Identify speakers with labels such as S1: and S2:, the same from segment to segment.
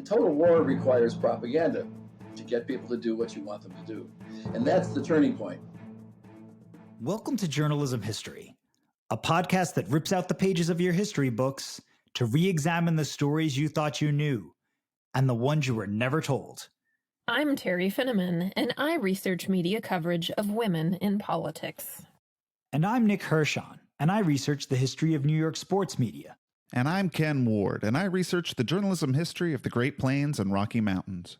S1: And total war requires propaganda to get people to do what you want them to do. And that's the turning point.
S2: Welcome to Journalism History, a podcast that rips out the pages of your history books to re-examine the stories you thought you knew and the ones you were never told.
S3: I'm Terry Finneman, and I research media coverage of women in politics.
S2: And I'm Nick Hirshon, and I research the history of New York sports media.
S4: And I'm Ken Ward, and I research the journalism history of the Great Plains and Rocky Mountains.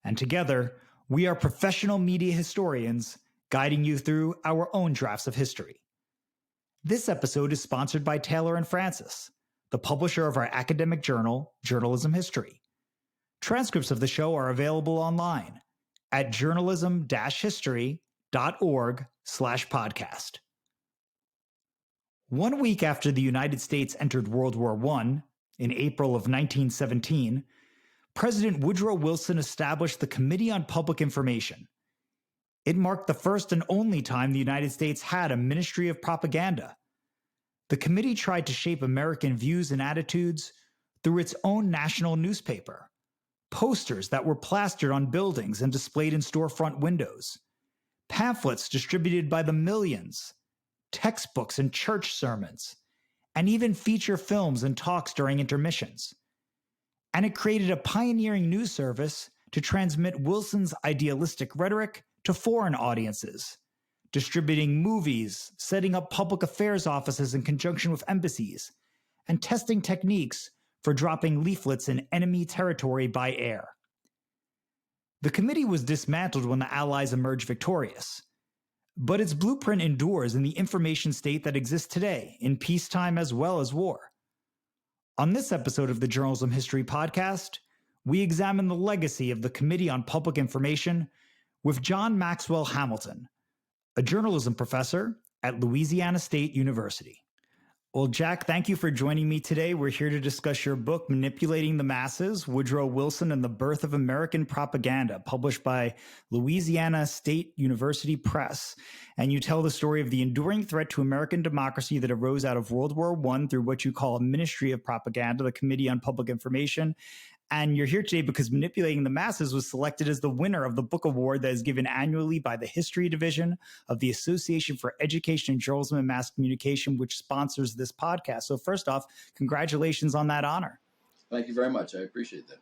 S2: And together, we are professional media historians guiding you through our own drafts of history. This episode is sponsored by Taylor and Francis, the publisher of our academic journal, Journalism History. Transcripts of the show are available online at journalism-history.org/podcast. 1 week after the United States entered World War I, in April of 1917, President Woodrow Wilson established the Committee on Public Information. It marked the first and only time the United States had a Ministry of Propaganda. The committee tried to shape American views and attitudes through its own national newspaper, posters that were plastered on buildings and displayed in storefront windows, pamphlets distributed by the millions, textbooks and church sermons, and even feature films and talks during intermissions. And it created a pioneering news service to transmit Wilson's idealistic rhetoric to foreign audiences, distributing movies, setting up public affairs offices in conjunction with embassies, and testing techniques for dropping leaflets in enemy territory by air. The committee was dismantled when the Allies emerged victorious, but its blueprint endures in the information state that exists today, in peacetime as well as war. On this episode of the Journalism History Podcast, we examine the legacy of the Committee on Public Information with John Maxwell Hamilton, a journalism professor at Louisiana State University. Well, Jack, thank you for joining me today. We're here to discuss your book, Manipulating the Masses, Woodrow Wilson and the Birth of American Propaganda, published by Louisiana State University Press. And you tell the story of the enduring threat to American democracy that arose out of World War I through what you call a Ministry of Propaganda, the Committee on Public Information. And you're here today because Manipulating the Masses was selected as the winner of the book award that is given annually by the History Division of the Association for Education in Journalism and Mass Communication, which sponsors this podcast. So first off, congratulations on that honor.
S1: Thank you very much. I appreciate that.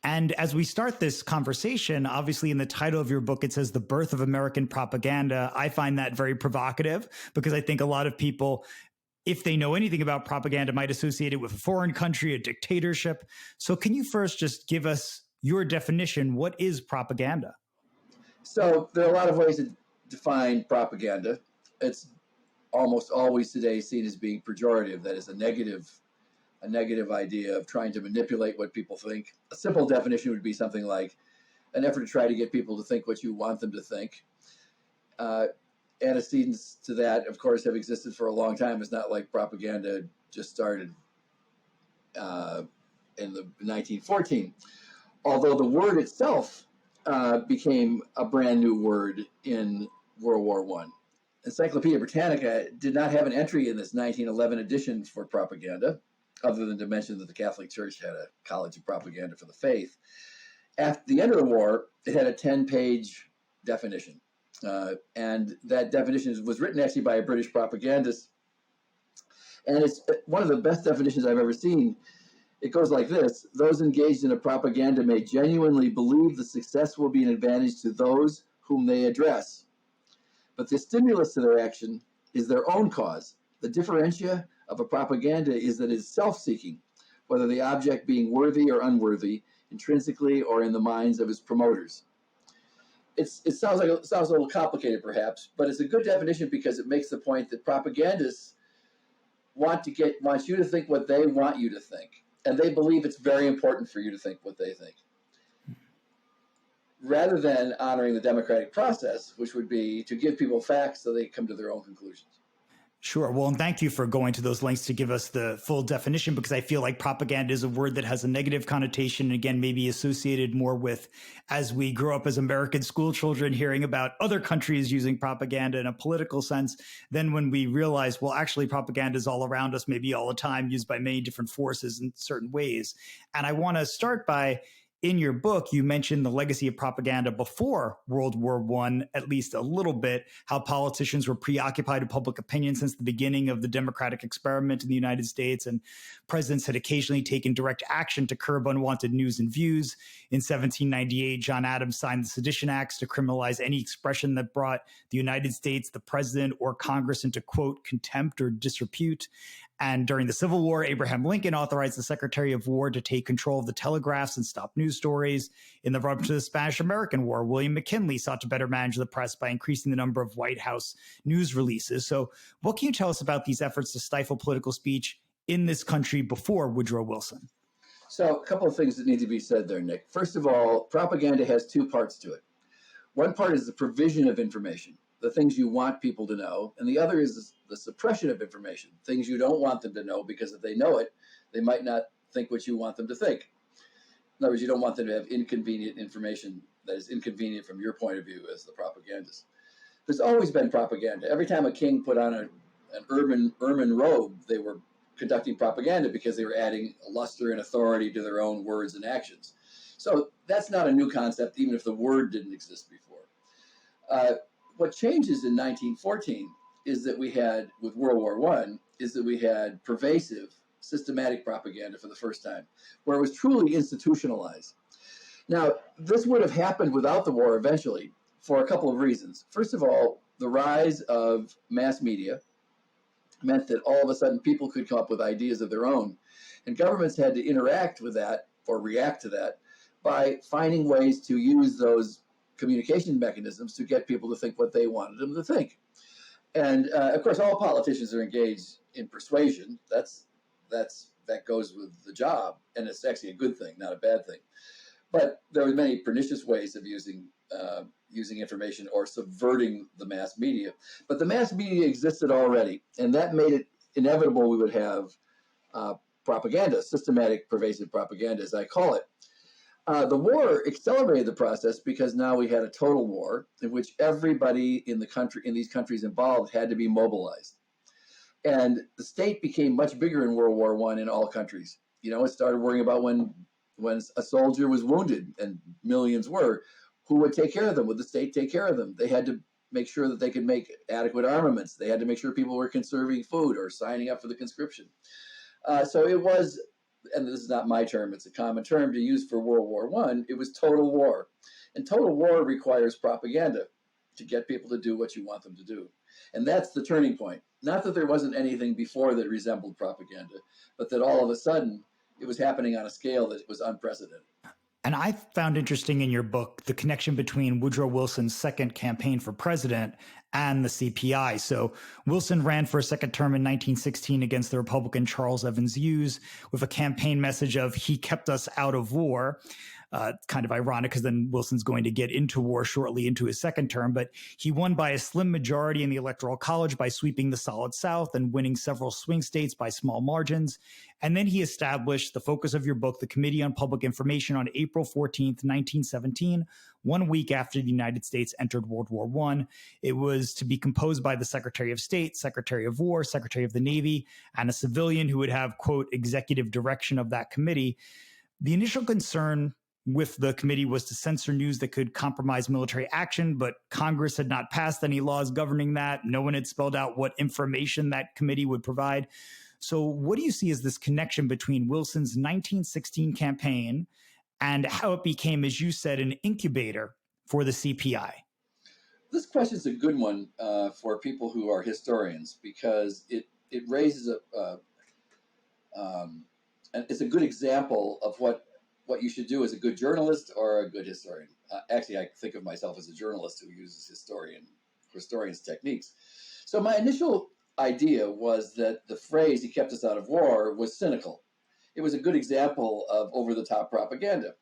S2: And as we start this conversation, obviously in the title of your book, it says The Birth of American Propaganda. I find that very provocative because I think a lot of people, if they know anything about propaganda, might associate it with a foreign country, a dictatorship. So can you first just give us your definition? What is propaganda?
S1: So there are a lot of ways to define propaganda. It's almost always today seen as being pejorative. That is a negative idea of trying to manipulate what people think. A simple definition would be something like an effort to try to get people to think what you want them to think. Antecedents to that, of course, have existed for a long time. It's not like propaganda just started in the 1914. Although the word itself became a brand new word in World War I. Encyclopedia Britannica did not have an entry in this 1911 edition for propaganda, other than to mention that the Catholic Church had a college of propaganda for the faith. After the end of the war, it had a 10-page definition. And that definition was written actually by a British propagandist. And it's one of the best definitions I've ever seen. It goes like this: those engaged in a propaganda may genuinely believe the success will be an advantage to those whom they address. But the stimulus to their action is their own cause. The differentia of a propaganda is that it is self-seeking, whether the object being worthy or unworthy, intrinsically or in the minds of its promoters. It sounds a little complicated, perhaps, but it's a good definition because it makes the point that propagandists want you to think what they want you to think, and they believe it's very important for you to think what they think, rather than honoring the democratic process, which would be to give people facts so they come to their own conclusions.
S2: Sure. Well, and thank you for going to those lengths to give us the full definition, because I feel like propaganda is a word that has a negative connotation. And again, maybe associated more with, as we grow up as American school children, hearing about other countries using propaganda in a political sense, then when we realize, well, actually propaganda is all around us, maybe all the time, used by many different forces in certain ways. And I want to start by, in your book, you mentioned the legacy of propaganda before World War I, at least a little bit, how politicians were preoccupied with public opinion since the beginning of the democratic experiment in the United States, and presidents had occasionally taken direct action to curb unwanted news and views. In 1798, John Adams signed the Sedition Acts to criminalize any expression that brought the United States, the president, or Congress into, quote, contempt or disrepute. And during the Civil War, Abraham Lincoln authorized the Secretary of War to take control of the telegraphs and stop news stories. In the run-up to the Spanish-American War, William McKinley sought to better manage the press by increasing the number of White House news releases. So what can you tell us about these efforts to stifle political speech in this country before Woodrow Wilson?
S1: So a couple of things that need to be said there, Nick. First of all, propaganda has two parts to it. One part is the provision of information, the things you want people to know, and the other is the suppression of information, things you don't want them to know, because if they know it, they might not think what you want them to think. In other words, you don't want them to have inconvenient information that is inconvenient from your point of view as the propagandist. There's always been propaganda. Every time a king put on an ermine robe, they were conducting propaganda because they were adding luster and authority to their own words and actions. So that's not a new concept, even if the word didn't exist before. What changes in 1914 is that we had, with World War I, is that we had pervasive, systematic propaganda for the first time, where it was truly institutionalized. Now, this would have happened without the war eventually for a couple of reasons. First of all, the rise of mass media meant that all of a sudden people could come up with ideas of their own, and governments had to interact with that or react to that by finding ways to use those communication mechanisms to get people to think what they wanted them to think. And of course, all politicians are engaged in persuasion. That goes with the job, and it's actually a good thing, not a bad thing. But there are many pernicious ways of using information or subverting the mass media. But the mass media existed already, and that made it inevitable we would have propaganda, systematic, pervasive propaganda, as I call it. The war accelerated the process because now we had a total war in which everybody in the country, in these countries involved, had to be mobilized. And the state became much bigger in World War I in all countries. You know, it started worrying about when a soldier was wounded, and millions were, who would take care of them? Would the state take care of them? They had to make sure that they could make adequate armaments. They had to make sure people were conserving food or signing up for the conscription. So it was, and this is not my term, it's a common term to use for World War I, it was total war. And total war requires propaganda to get people to do what you want them to do. And that's the turning point. Not that there wasn't anything before that resembled propaganda, but that all of a sudden it was happening on a scale that was unprecedented.
S2: And I found interesting in your book the connection between Woodrow Wilson's second campaign for president and the CPI. So Wilson ran for a second term in 1916 against the Republican Charles Evans Hughes with a campaign message of "He kept us out of war." Kind of ironic because then Wilson's going to get into war shortly into his second term, but he won by a slim majority in the Electoral College by sweeping the solid South and winning several swing states by small margins. And then he established the focus of your book, the Committee on Public Information, on April 14th, 1917, 1 week after the United States entered World War I. It was to be composed by the Secretary of State, Secretary of War, Secretary of the Navy, and a civilian who would have, quote, executive direction of that committee. The initial concern with the committee was to censor news that could compromise military action, but Congress had not passed any laws governing that. No one had spelled out what information that committee would provide. So what do you see as this connection between Wilson's 1916 campaign and how it became, as you said, an incubator for the CPI?
S1: This question is a good one for people who are historians, because it raises and it's a good example of what you should do as a good journalist or a good historian. Actually, I think of myself as a journalist who uses historians' techniques. So my initial idea was that the phrase "he kept us out of war" was cynical. It was a good example of over-the-top propaganda.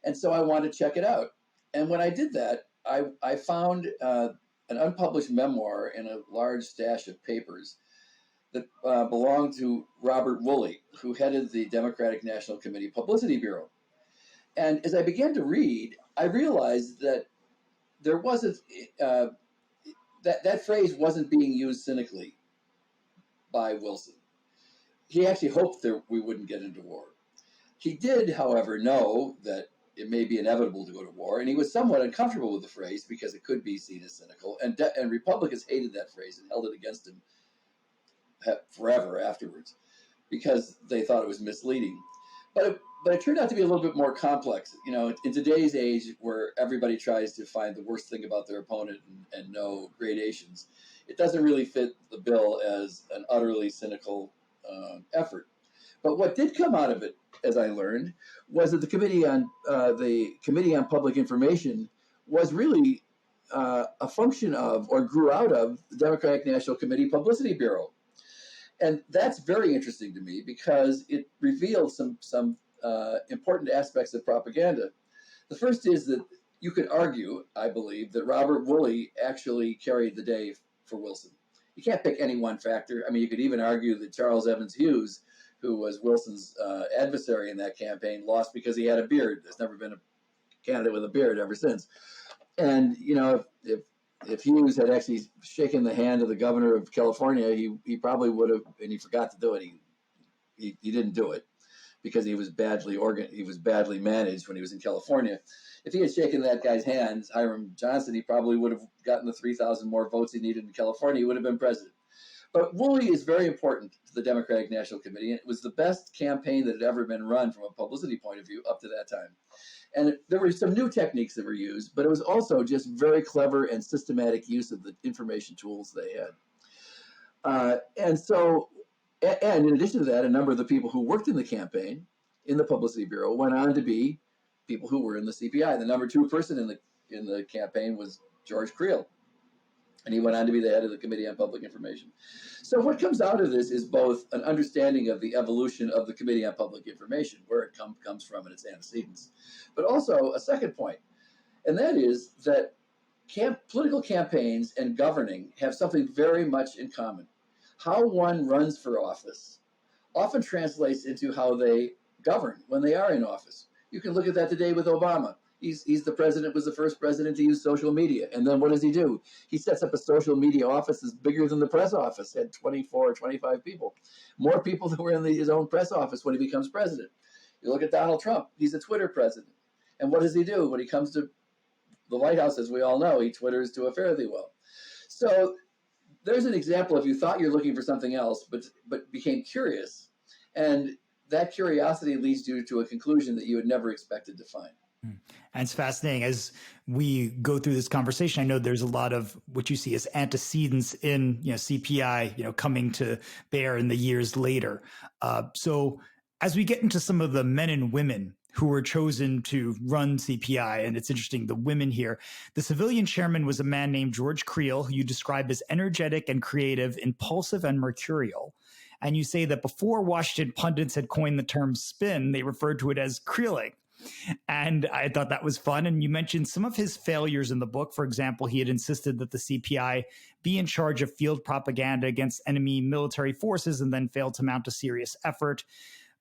S1: And so I wanted to check it out. And when I did that, I found an unpublished memoir in a large stash of papers that belonged to Robert Woolley, who headed the Democratic National Committee Publicity Bureau. And as I began to read, I realized that there wasn't that phrase wasn't being used cynically by Wilson. He actually hoped that we wouldn't get into war. He did, however, know that it may be inevitable to go to war, and he was somewhat uncomfortable with the phrase because it could be seen as cynical. And Republicans hated that phrase and held it against him forever afterwards because they thought it was misleading. But it turned out to be a little bit more complex. You know, in today's age where everybody tries to find the worst thing about their opponent and know gradations, it doesn't really fit the bill as an utterly cynical effort. But what did come out of it, as I learned, was that the Committee on Public Information was really a function of, or grew out of, the Democratic National Committee Publicity Bureau. And that's very interesting to me because it revealed some important aspects of propaganda. The first is that you could argue, I believe, that Robert Woolley actually carried the day for Wilson. You can't pick any one factor. I mean, you could even argue that Charles Evans Hughes, who was Wilson's adversary in that campaign, lost because he had a beard. There's never been a candidate with a beard ever since. And, you know, if Hughes had actually shaken the hand of the governor of California, he probably would have, and he forgot to do it. He didn't do it because he was badly managed when he was in California. If he had shaken that guy's hand, Hiram Johnson, he probably would have gotten the 3,000 more votes he needed in California. He would have been president. But Woolley is very important to the Democratic National Committee, and it was the best campaign that had ever been run from a publicity point of view up to that time. And there were some new techniques that were used, but it was also just very clever and systematic use of the information tools they had. And in addition to that, a number of the people who worked in the campaign, in the Publicity Bureau, went on to be people who were in the CPI. The number 2 person in the campaign was George Creel, and he went on to be the head of the Committee on Public Information. So what comes out of this is both an understanding of the evolution of the Committee on Public Information, where it comes from and its antecedents, but also a second point, and that is that political campaigns and governing have something very much in common. How one runs for office often translates into how they govern when they are in office. You can look at that today with Obama. He's the president, was the first president to use social media. And then what does he do? He sets up a social media office that's bigger than the press office, had 24 or 25 people. More people than were in his own press office when he becomes president. You look at Donald Trump, he's a Twitter president. And what does he do when he comes to the White House? As we all know, he Twitters to a fare thee well. So there's an example of you thought you're looking for something else, but became curious. And that curiosity leads you to a conclusion that you had never expected to find.
S2: And it's fascinating as we go through this conversation. I know there's a lot of what you see as antecedents in, CPI, coming to bear in the years later. So as we get into some of the men and women who were chosen to run CPI, and it's interesting, the women here, the civilian chairman was a man named George Creel, who you describe as energetic and creative, impulsive and mercurial. And you say that before Washington pundits had coined the term spin, they referred to it as creeling. And I thought that was fun. And you mentioned some of his failures in the book. For example, he had insisted that the CPI be in charge of field propaganda against enemy military forces and then failed to mount a serious effort.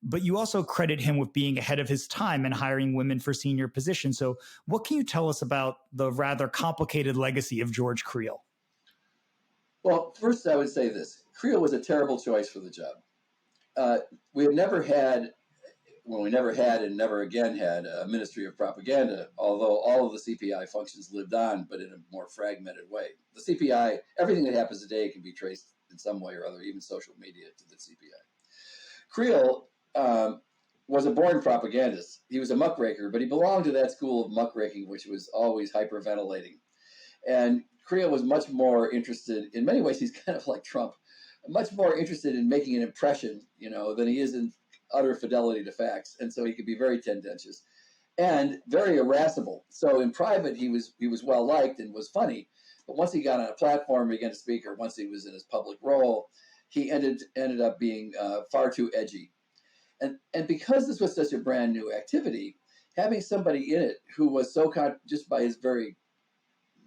S2: But you also credit him with being ahead of his time and hiring women for senior positions. So what can you tell us about the rather complicated legacy of George Creel?
S1: Well, first I would say this. Creel was a terrible choice for the job. We never had and never again had a Ministry of Propaganda, although all of the CPI functions lived on, but in a more fragmented way. The CPI, everything that happens today can be traced in some way or other, even social media, to the CPI. Creel was a born propagandist. He was a muckraker, but he belonged to that school of muckraking, which was always hyperventilating. And Creel was much more interested, in many ways, he's kind of like Trump, much more interested in making an impression, than he is in utter fidelity to facts. And so he could be very tendentious and very irascible. So in private, he was well liked and was funny. But once he got on a platform, began to speak, or once he was in his public role, he ended up being far too edgy. And because this was such a brand new activity, having somebody in it who was so just by his very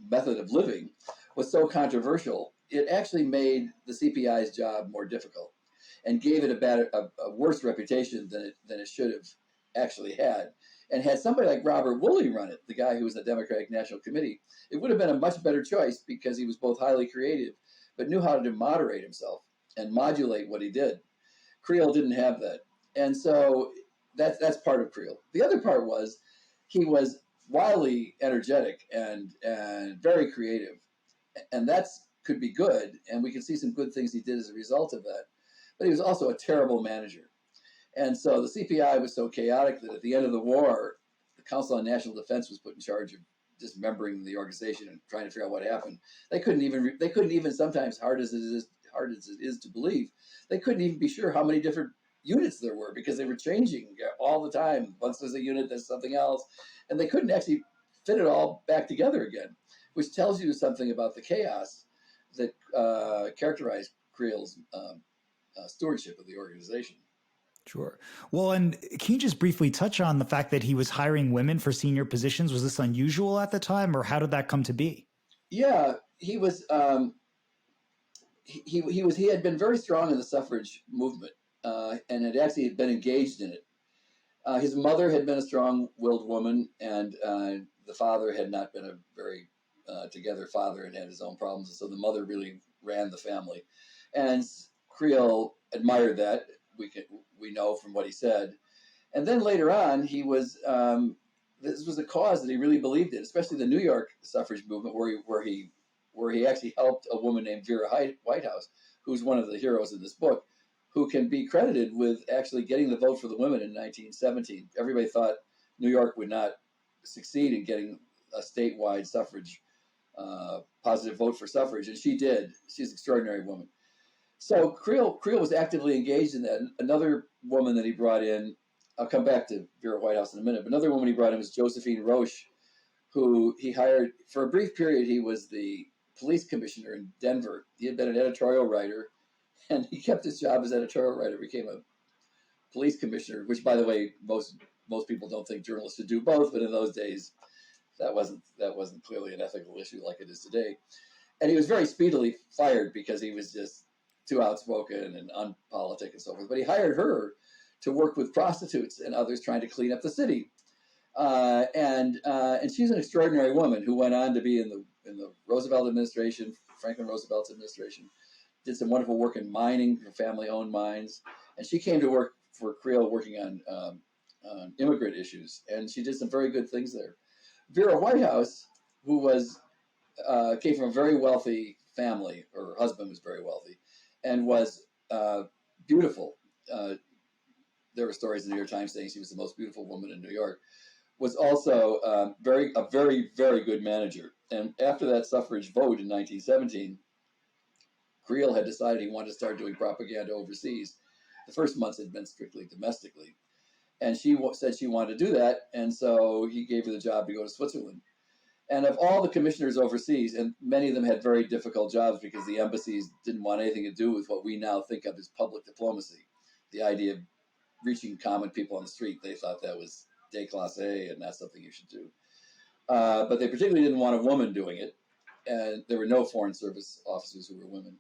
S1: method of living was so controversial, it actually made the CPI's job more difficult and gave it a worse reputation than it should have actually had. And had somebody like Robert Woolley run it, the guy who was the Democratic National Committee, it would have been a much better choice because he was both highly creative, but knew how to moderate himself and modulate what he did. Creel didn't have that. And so that's part of Creel. The other part was he was wildly energetic and very creative. And that's could be good. And we can see some good things he did as a result of that. But he was also a terrible manager. And so the CPI was so chaotic that at the end of the war, the Council on National Defense was put in charge of dismembering the organization and trying to figure out what happened. They couldn't even sometimes, hard as it is to believe, they couldn't even be sure how many different units there were because they were changing all the time. Once there's a unit, there's something else. And they couldn't actually fit it all back together again, which tells you something about the chaos that characterized Creel's stewardship of the organization.
S2: Sure. Well, and can you just briefly touch on the fact that he was hiring women for senior positions? Was this unusual at the time, or how did that come to be?
S1: Yeah, he was. He had been very strong in the suffrage movement, and had actually been engaged in it. His mother had been a strong-willed woman, and the father had not been a very together father and had his own problems. And so the mother really ran the family, and Creel admired that. We know from what he said, and then later on, he was. This was a cause that he really believed in, especially the New York suffrage movement, where he actually helped a woman named Vera Whitehouse, who's one of the heroes in this book, who can be credited with actually getting the vote for the women in 1917. Everybody thought New York would not succeed in getting a statewide suffrage, positive vote for suffrage, and she did. She's an extraordinary woman. So Creel was actively engaged in that. Another woman that he brought in, I'll come back to Vera Whitehouse in a minute, but another woman he brought in was Josephine Roche, who he hired for a brief period. He was the police commissioner in Denver. He had been an editorial writer, and he kept his job as editorial writer, became a police commissioner, which, by the way, most people don't think journalists should do both, but in those days, that wasn't clearly an ethical issue like it is today. And he was very speedily fired because he was just too outspoken and unpolitic and so forth. But he hired her to work with prostitutes and others trying to clean up the city. And she's an extraordinary woman who went on to be in the Roosevelt administration, Franklin Roosevelt's administration, did some wonderful work in mining for family-owned mines. And she came to work for Creel working on immigrant issues. And she did some very good things there. Vera Whitehouse, who came from a very wealthy family, her husband was very wealthy, and was beautiful. There were stories in the New York Times saying she was the most beautiful woman in New York, was also a very, very good manager. And after that suffrage vote in 1917, Creel had decided he wanted to start doing propaganda overseas. The first months had been strictly domestically. And she said she wanted to do that, and so he gave her the job to go to Switzerland. And of all the commissioners overseas, and many of them had very difficult jobs because the embassies didn't want anything to do with what we now think of as public diplomacy, the idea of reaching common people on the street. They thought that was déclassé and not something you should do. But they particularly didn't want a woman doing it, and there were no Foreign Service officers who were women.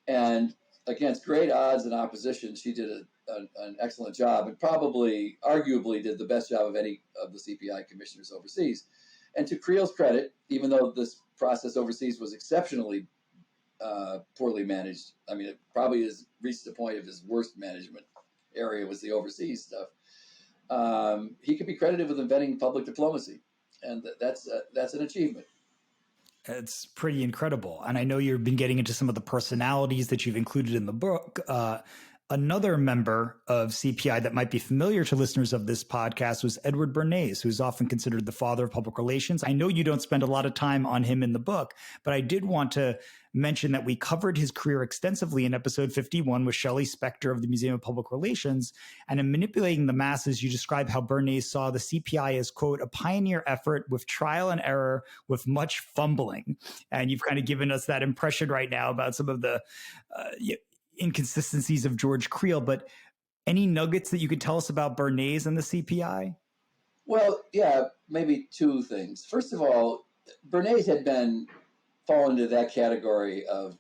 S1: And against great odds and opposition, she did an excellent job, and probably, arguably, did the best job of any of the CPI commissioners overseas. And to Creel's credit, even though this process overseas was exceptionally poorly managed, I mean, it probably has reached the point of his worst management area was the overseas stuff. He could be credited with inventing public diplomacy, and that's an achievement.
S2: It's pretty incredible. And I know you've been getting into some of the personalities that you've included in the book. Another member of CPI that might be familiar to listeners of this podcast was Edward Bernays, who's often considered the father of public relations. I know you don't spend a lot of time on him in the book, but I did want to mention that we covered his career extensively in episode 51 with Shelley Spector of the Museum of Public Relations. And in Manipulating the Masses, you describe how Bernays saw the CPI as, quote, a pioneer effort with trial and error, with much fumbling. And you've kind of given us that impression right now about some of the inconsistencies of George Creel, but any nuggets that you could tell us about Bernays and the CPI?
S1: Well, yeah, maybe two things. First of all, Bernays had fallen into that category of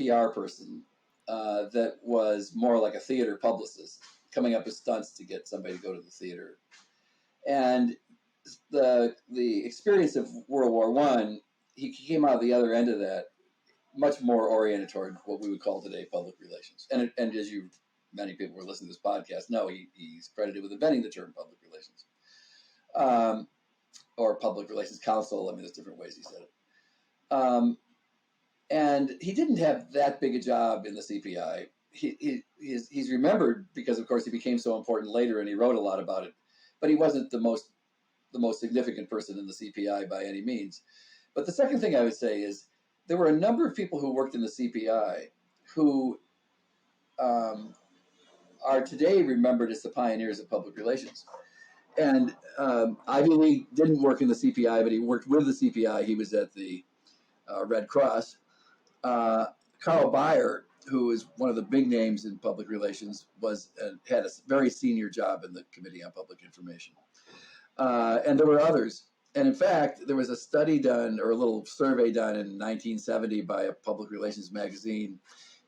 S1: PR person that was more like a theater publicist, coming up with stunts to get somebody to go to the theater. And the experience of World War I, he came out the other end of that much more oriented toward what we would call today public relations. And as many people who are listening to this podcast know, he's credited with inventing the term public relations, or public relations council. I mean, there's different ways he said it. And he didn't have that big a job in the CPI. He's remembered because, of course, he became so important later, and he wrote a lot about it. But he wasn't the most significant person in the CPI by any means. But the second thing I would say is there were a number of people who worked in the CPI who are today remembered as the pioneers of public relations. And Ivy Lee didn't work in the CPI, but he worked with the CPI. He was at the Red Cross. Carl Bayer, who is one of the big names in public relations, had a very senior job in the Committee on Public Information. And there were others. And in fact, there was a study done, or a little survey done in 1970 by a public relations magazine,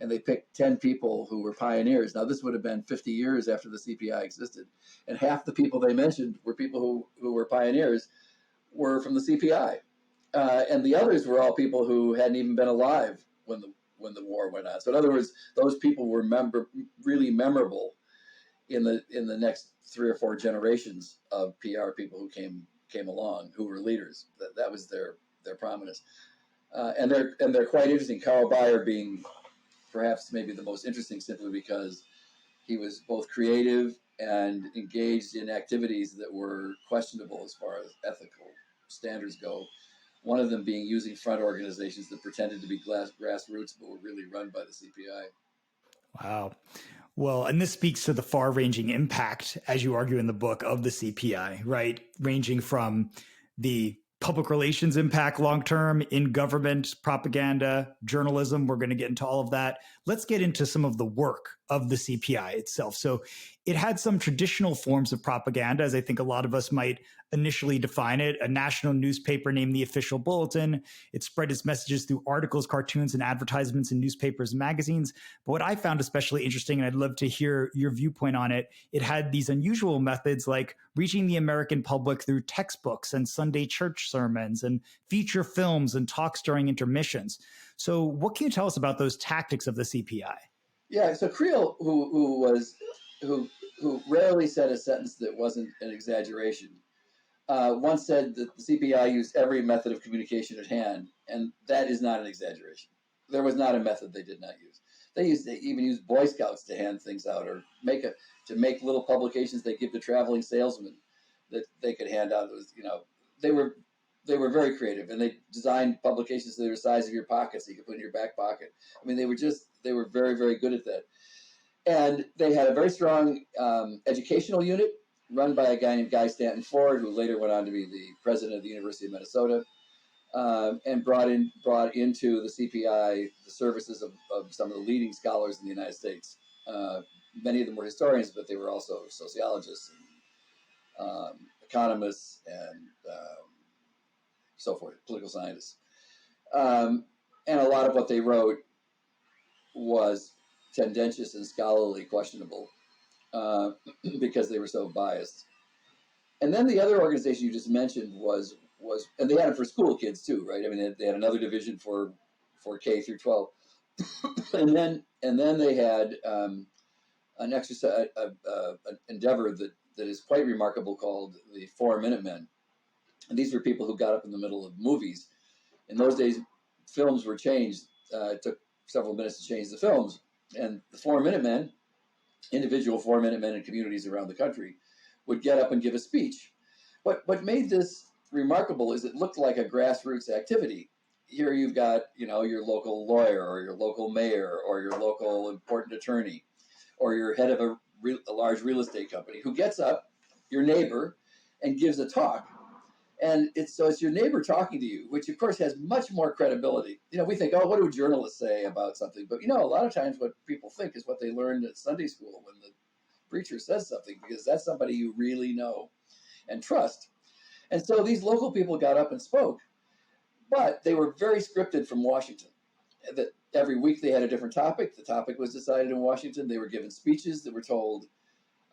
S1: and they picked 10 people who were pioneers. Now, this would have been 50 years after the CPI existed, and half the people they mentioned were people who were pioneers, were from the CPI. And the others were all people who hadn't even been alive when the war went on. So in other words, those people were really memorable in the next 3 or 4 generations of PR people who came along, who were leaders. That was their prominence, and they're quite interesting. Carl Bayer being perhaps maybe the most interesting, simply because he was both creative and engaged in activities that were questionable as far as ethical standards go. One of them being using front organizations that pretended to be grassroots but were really run by the CPI.
S2: Wow. Well, and this speaks to the far-ranging impact, as you argue in the book, of the CPI, right? Ranging from the public relations impact long-term in government, propaganda, journalism. We're going to get into all of that. Let's get into some of the work of the CPI itself. So it had some traditional forms of propaganda, as I think a lot of us might initially define it. A national newspaper named the Official Bulletin. It spread its messages through articles, cartoons, and advertisements in newspapers and magazines. But what I found especially interesting, and I'd love to hear your viewpoint on it, it had these unusual methods like reaching the American public through textbooks and Sunday church sermons and feature films and talks during intermissions. So what can you tell us about those tactics of the CPI?
S1: Yeah, so Creel, who rarely said a sentence that wasn't an exaggeration, once said that the CPI used every method of communication at hand, and that is not an exaggeration. There was not a method they did not use. They even used Boy Scouts to hand things out, or to make little publications they give to traveling salesmen that they could hand out. It was, they were very creative, and they designed publications that were the size of your pocket, so you could put in your back pocket. I mean, they were very, very good at that. And they had a very strong educational unit run by a guy named Guy Stanton Ford, who later went on to be the president of the University of Minnesota, and brought into the CPI the services of some of the leading scholars in the United States. Many of them were historians, but they were also sociologists and economists and so forth, political scientists. And a lot of what they wrote was tendentious and scholarly questionable because they were so biased. And then the other organization you just mentioned was, and they had it for school kids too, right? I mean, they had another division for K through 12, and then they had an exercise, an endeavor that is quite remarkable called the 4 Minute Men. And these were people who got up in the middle of movies. In those days, films were changed. It took several minutes to change the films. And the 4 Minute Men, individual 4 Minute Men in communities around the country, would get up and give a speech. What made this remarkable is it looked like a grassroots activity. Here you've got, your local lawyer or your local mayor or your local important attorney or your head of a large real estate company who gets up, your neighbor, and gives a talk. And it's your neighbor talking to you, which of course has much more credibility. We think, oh, what do journalists say about something? But a lot of times what people think is what they learned at Sunday school when the preacher says something, because that's somebody you really know and trust. And so these local people got up and spoke, but they were very scripted from Washington. every week they had a different topic. The topic was decided in Washington. They were given speeches that were told,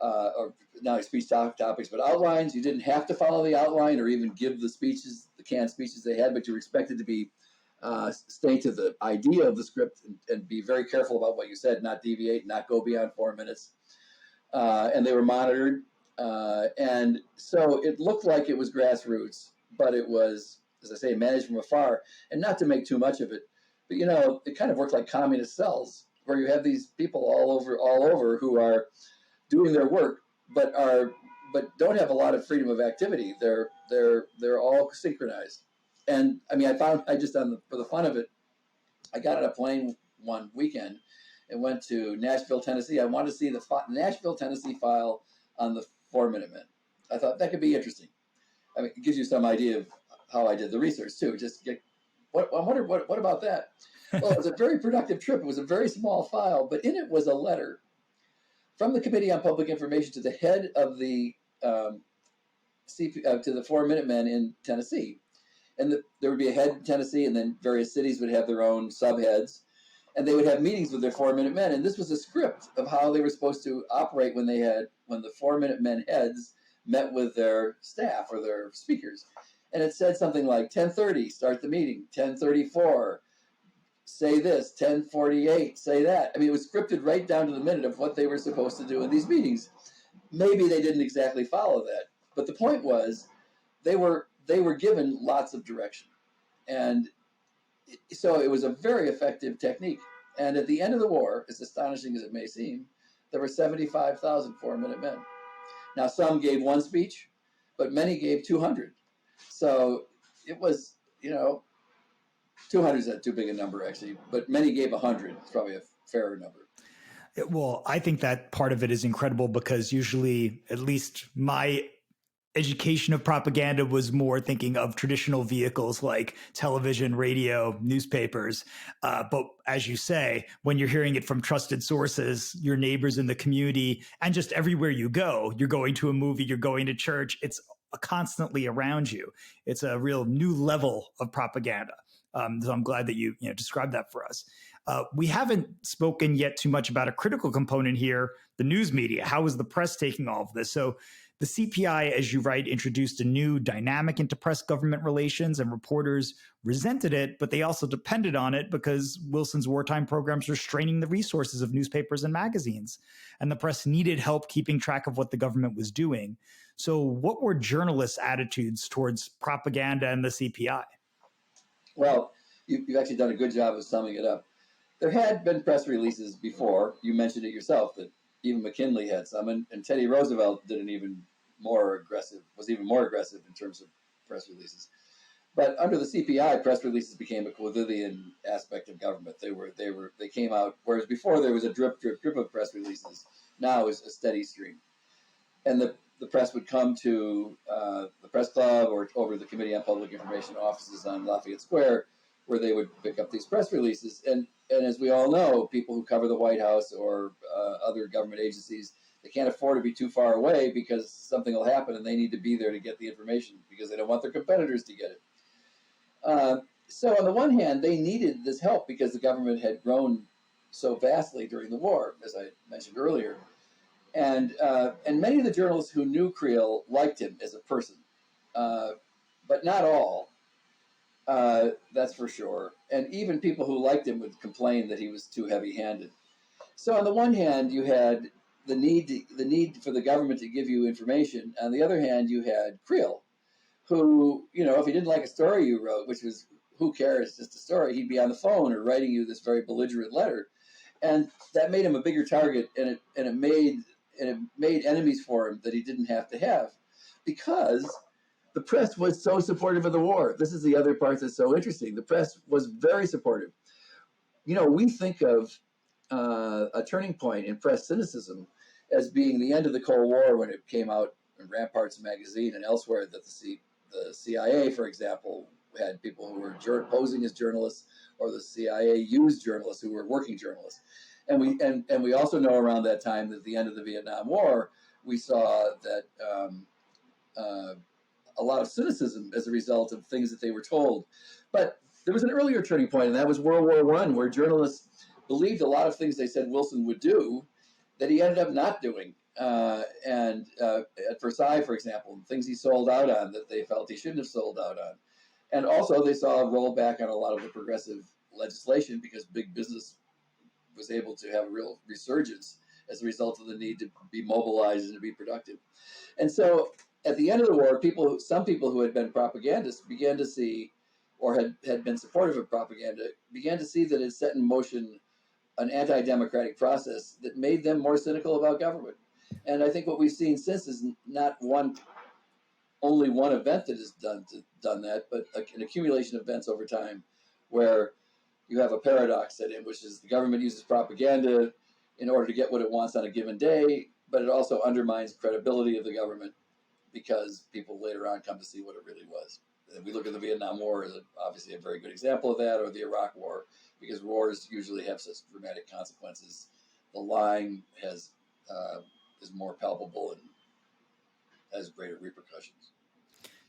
S1: or not speech topics, but outlines. You didn't have to follow the outline or even give the speeches, the canned speeches they had, but you were expected to be stay to the idea of the script and be very careful about what you said, not deviate, not go beyond 4 minutes. And they were monitored. And so it looked like it was grassroots, but it was, as I say, managed from afar. And not to make too much of it, but it kind of worked like communist cells, where you have these people all over who are doing their work, but don't have a lot of freedom of activity. They're all synchronized. And I mean, I just for the fun of it, I got on a plane one weekend and went to Nashville, Tennessee. I wanted to see the Nashville, Tennessee file on the 4 Minute Men. I thought that could be interesting. I mean, it gives you some idea of how I did the research too. Just get I wondered what about that? Well, it was a very productive trip. It was a very small file, but in it was a letter from the Committee on Public Information to the head of the to the 4 Minute Men in Tennessee. And there would be a head in Tennessee, and then various cities would have their own subheads, and they would have meetings with their 4 Minute Men. And this was a script of how they were supposed to operate when the 4 Minute Men heads met with their staff or their speakers. And it said something like 10:30, start the meeting, 10:34, say this, 10:48, say that. I mean, it was scripted right down to the minute of what they were supposed to do in these meetings. Maybe they didn't exactly follow that, but the point was they were given lots of direction. And so it was a very effective technique. And at the end of the war, as astonishing as it may seem, there were 75,000 4 Minute Men. Now, some gave one speech, but many gave 200. So it was, 200 is not too big a number, actually, but many gave 100. It's probably a fairer number.
S2: Well, I think that part of it is incredible because usually, at least my education of propaganda was more thinking of traditional vehicles like television, radio, newspapers. But as you say, when you're hearing it from trusted sources, your neighbors in the community, and just everywhere you go, you're going to a movie, you're going to church, it's constantly around you. It's a real new level of propaganda. So I'm glad that you described that for us. We haven't spoken yet too much about a critical component here, the news media. How is the press taking all of this? So the CPI, as you write, introduced a new dynamic into press-government relations, and reporters resented it, but they also depended on it because Wilson's wartime programs were straining the resources of newspapers and magazines, and the press needed help keeping track of what the government was doing. So what were journalists' attitudes towards propaganda and the CPI?
S1: Well, you've actually done a good job of summing it up. There had been press releases before. You mentioned it yourself that even McKinley had some, and Teddy Roosevelt was even more aggressive in terms of press releases. But under the CPI, press releases became a quotidian aspect of government. They came out, whereas before there was a drip of press releases. Now is a steady stream, and the press would come to the press club or over the Committee on Public Information offices on Lafayette Square, where they would pick up these press releases. And as we all know, people who cover the White House or other government agencies, they can't afford to be too far away because something will happen and they need to be there to get the information because they don't want their competitors to get it. So on the one hand, they needed this help because the government had grown so vastly during the war, as I mentioned earlier. And many of the journalists who knew Creel liked him as a person, but not all. That's for sure. And even people who liked him would complain that he was too heavy-handed. So on the one hand, you had the need for the government to give you information. On the other hand, you had Creel, who, if he didn't like a story you wrote, which was, who cares, just a story, he'd be on the phone or writing you this very belligerent letter. And that made him a bigger target, and it made enemies for him that he didn't have to have, because the press was so supportive of the war. This is the other part that's so interesting. The press was very supportive. We think of a turning point in press cynicism as being the end of the Cold War, when it came out in Ramparts magazine and elsewhere that the CIA, for example, had people who were posing as journalists, or the CIA used journalists who were working journalists. And we also know around that time that at the end of the Vietnam War, we saw that a lot of cynicism as a result of things that they were told. But There was an earlier turning point, and that was World War I, where journalists believed a lot of things they said Wilson would do that he ended up not doing. And at Versailles, for example, things he sold out on that they felt he shouldn't have sold out on. And also they saw a rollback on a lot of the progressive legislation because big business was able to have a real resurgence as a result of the need to be mobilized and to be productive. And so at the end of the war, some people who had been propagandists began to see, or had been supportive of propaganda, began to see that it set in motion an anti-democratic process that made them more cynical about government. And I think what we've seen since is not only one event that has done that, but an accumulation of events over time where you have a paradox set in, which is the government uses propaganda in order to get what it wants on a given day, but it also undermines credibility of the government because people later on come to see what it really was. And we look at the Vietnam War as obviously a very good example of that, or the Iraq War, because wars usually have such dramatic consequences. The lying is more palpable and has greater repercussions.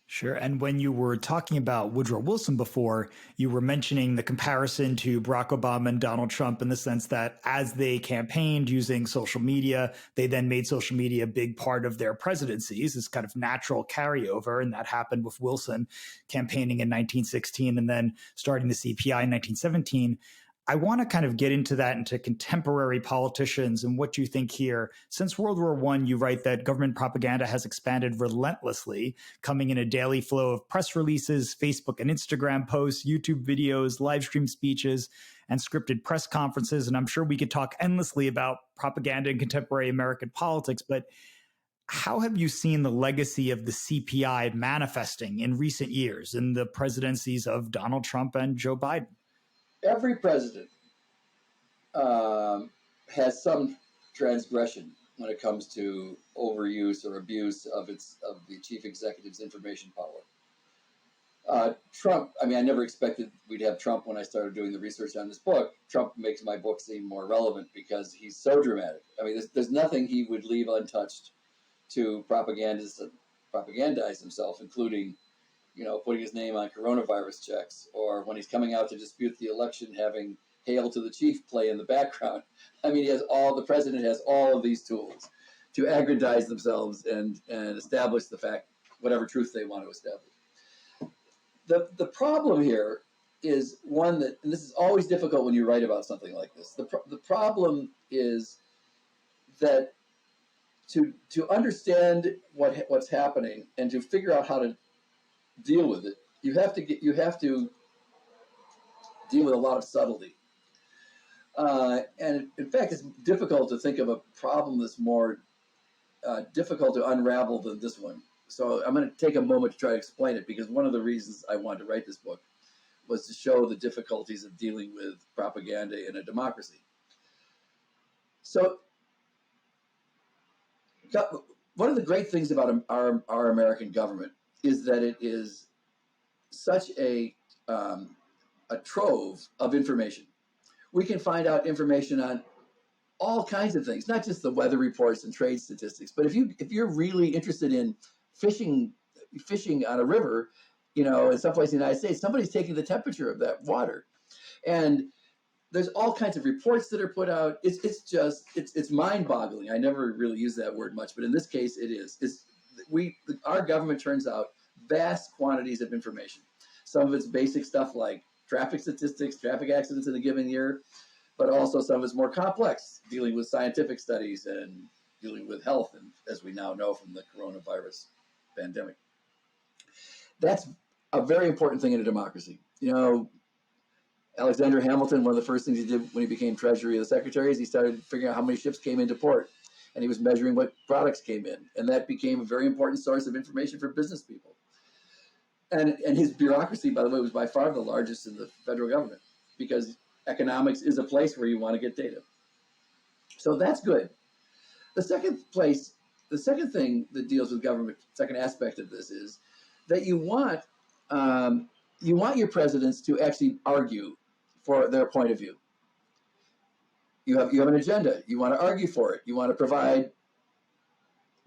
S2: Sure. And when you were talking about Woodrow Wilson before, you were mentioning the comparison to Barack Obama and Donald Trump in the sense that as they campaigned using social media, they then made social media a big part of their presidencies, this kind of natural carryover. And that happened with Wilson campaigning in 1916 and then starting the CPI in 1917. I want to kind of get into that, into contemporary politicians and what you think here. Since World War I, you write that government propaganda has expanded relentlessly, coming in a daily flow of press releases, Facebook and Instagram posts, YouTube videos, live stream speeches, and scripted press conferences. And I'm sure we could talk endlessly about propaganda in contemporary American politics, but how have you seen the legacy of the CPI manifesting in recent years in the presidencies of Donald Trump and Joe Biden?
S1: Every president has some transgression when it comes to overuse or abuse of the chief executive's information power. Trump, I mean, I never expected we'd have Trump when I started doing the research on this book. Trump makes my book seem more relevant because he's so dramatic. I mean, there's nothing he would leave untouched to propagandize himself, including putting his name on coronavirus checks, or when he's coming out to dispute the election, having "Hail to the Chief" play in the background. I mean, the president has all of these tools to aggrandize themselves and establish the fact, whatever truth they want to establish. The problem here is one that, and this is always difficult when you write about something like this. The problem is that to understand what's happening and to figure out how to deal with it, you have to deal with a lot of subtlety. And in fact, it's difficult to think of a problem that's more difficult to unravel than this one. So I'm going to take a moment to try to explain it, because one of the reasons I wanted to write this book was to show the difficulties of dealing with propaganda in a democracy. So one of the great things about our American government is that it is such a trove of information. We can find out information on all kinds of things, not just the weather reports and trade statistics. But if you're really interested in fishing on a river, in some place in the United States, somebody's taking the temperature of that water, and there's all kinds of reports that are put out. It's mind-boggling. I never really use that word much, but in this case, it is. Our government turns out vast quantities of information. Some of it's basic stuff like traffic statistics, traffic accidents in a given year, but also some of it's more complex, dealing with scientific studies and dealing with health, and as we now know from the coronavirus pandemic. That's a very important thing in a democracy. Alexander Hamilton, one of the first things he did when he became Treasury of the Secretary is he started figuring out how many ships came into port, and he was measuring what products came in, and that became a very important source of information for business people. And his bureaucracy, by the way, was by far the largest in the federal government, because economics is a place where you want to get data. So that's good. The second thing that deals with government, second aspect of this, is that you want your presidents to actually argue for their point of view. You have an agenda. You want to argue for it. You want to provide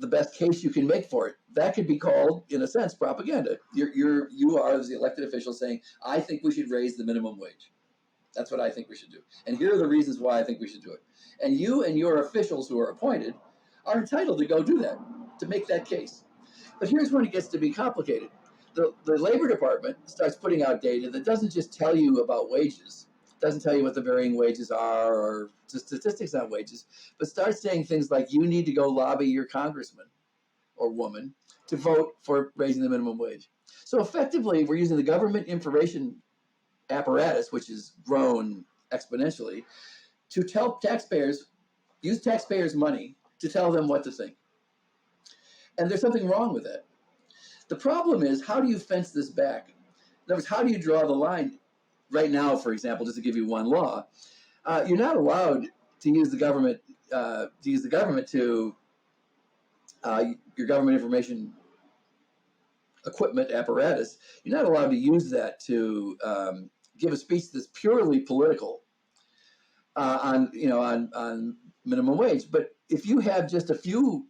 S1: the best case you can make for it. That could be called, in a sense, propaganda. You are, as the elected official, saying, I think we should raise the minimum wage. That's what I think we should do. And here are the reasons why I think we should do it. And you and your officials who are appointed are entitled to go do that, to make that case. But here's when it gets to be complicated. The Labor Department starts putting out data that doesn't just tell you about wages, doesn't tell you what the varying wages are or statistics on wages, but starts saying things like you need to go lobby your congressman or woman to vote for raising the minimum wage. So effectively, we're using the government information apparatus, which has grown exponentially, to tell taxpayers, use taxpayers' money to tell them what to think. And there's something wrong with that. The problem is, how do you fence this back? In other words, how do you draw the line? Right now, for example, just to give you one law, you're not allowed to use the government your government information equipment apparatus. You're not allowed to use that to give a speech that's purely political on minimum wage. But if you have just a few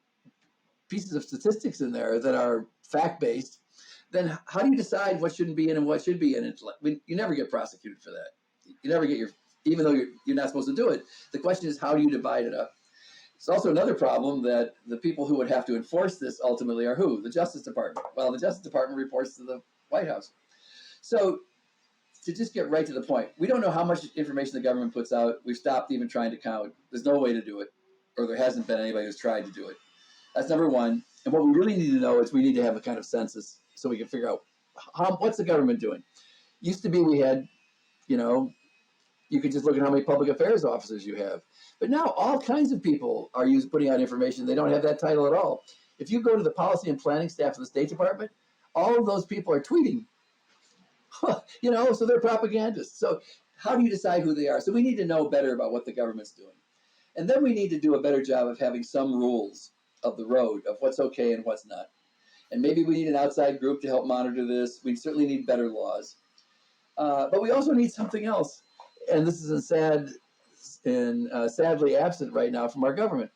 S1: pieces of statistics in there that are fact-based, then how do you decide what shouldn't be in and what should be in it? You never get prosecuted for that. You never get even though you're not supposed to do it. The question is, how do you divide it up? It's also another problem that the people who would have to enforce this ultimately are who? The Justice Department. Well, the Justice Department reports to the White House. So to just get right to the point, we don't know how much information the government puts out. We've stopped even trying to count. There's no way to do it, or there hasn't been anybody who's tried to do it. That's number one. And what we really need to know is we need to have a kind of census so we can figure out what's the government doing. Used to be we had, you could just look at how many public affairs officers you have. But now all kinds of people are putting out information. They don't have that title at all. If you go to the policy and planning staff of the State Department, all of those people are tweeting. So they're propagandists. So how do you decide who they are? So we need to know better about what the government's doing. And then we need to do a better job of having some rules of the road of what's okay and what's not. And maybe we need an outside group to help monitor this. We certainly need better laws. But we also need something else. And this is sadly absent right now from our government.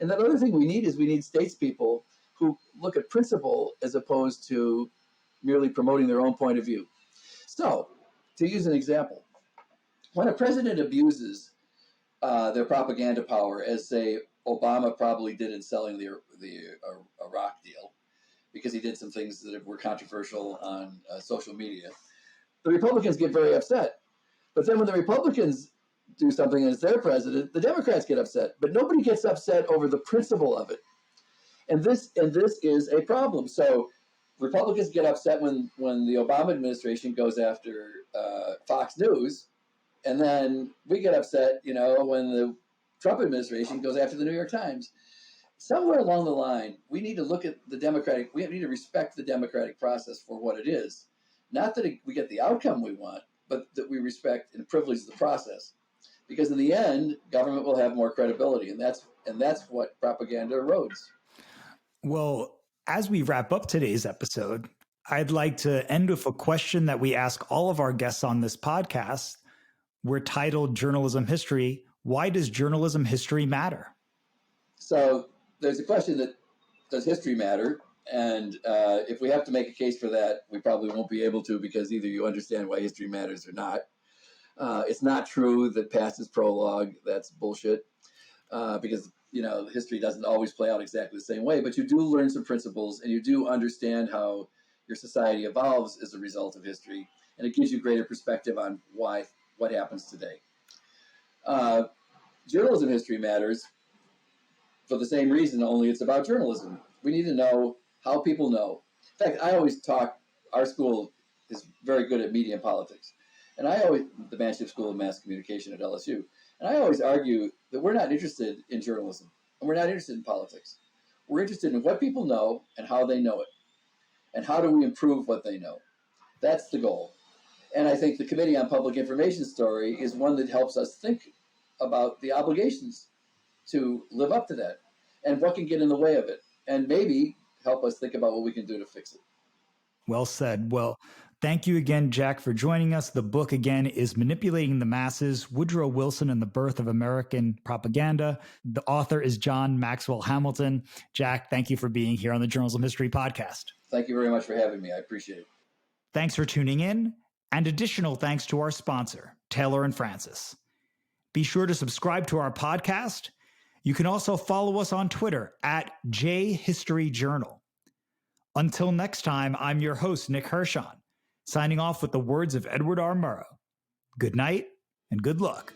S1: And that other thing we need statespeople who look at principle as opposed to merely promoting their own point of view. So, to use an example, when a president abuses their propaganda power, as say Obama probably did in selling the Iraq deal, because he did some things that were controversial on social media, the Republicans get very upset. But then when the Republicans do something as their president, the Democrats get upset. But nobody gets upset over the principle of it. And this is a problem. So Republicans get upset when the Obama administration goes after Fox News, and then we get upset, when the Trump administration goes after the New York Times. Somewhere along the line, we need to look at we need to respect the democratic process for what it is. Not that we get the outcome we want, but that we respect and privilege the process. Because in the end, government will have more credibility, and that's what propaganda erodes.
S2: Well, as we wrap up today's episode, I'd like to end with a question that we ask all of our guests on this podcast. We're titled Journalism History. Why does journalism history matter?
S1: So there's a question that, does history matter? And if we have to make a case for that, we probably won't be able to, because either you understand why history matters or not. It's not true that past is prologue. That's bullshit. Because history doesn't always play out exactly the same way, but you do learn some principles, and you do understand how your society evolves as a result of history, and it gives you greater perspective on what happens today. Journalism history matters for the same reason, only it's about journalism. We need to know how people know. In fact, I always talk, our school is very good at media and politics, and the Manship School of Mass Communication at LSU, and I always argue that we're not interested in journalism, and we're not interested in politics. We're interested in what people know and how they know it, and how do we improve what they know. That's the goal. And I think the Committee on Public Information story is one that helps us think about the obligations to live up to that and what can get in the way of it, and maybe help us think about what we can do to fix it.
S2: Well said. Well, Thank you again, Jack, for joining us. The book, again, is Manipulating the Masses, Woodrow Wilson and the Birth of American Propaganda. The author is John Maxwell Hamilton. Jack, thank you for being here on the Journalism History Podcast.
S1: Thank you very much for having me. I appreciate it.
S2: Thanks for tuning in, and additional thanks to our sponsor, Taylor & Francis. Be sure to subscribe to our podcast. You can also follow us on Twitter at JHistoryJournal. Until next time, I'm your host, Nick Hirshon, signing off with the words of Edward R. Murrow. Good night and good luck.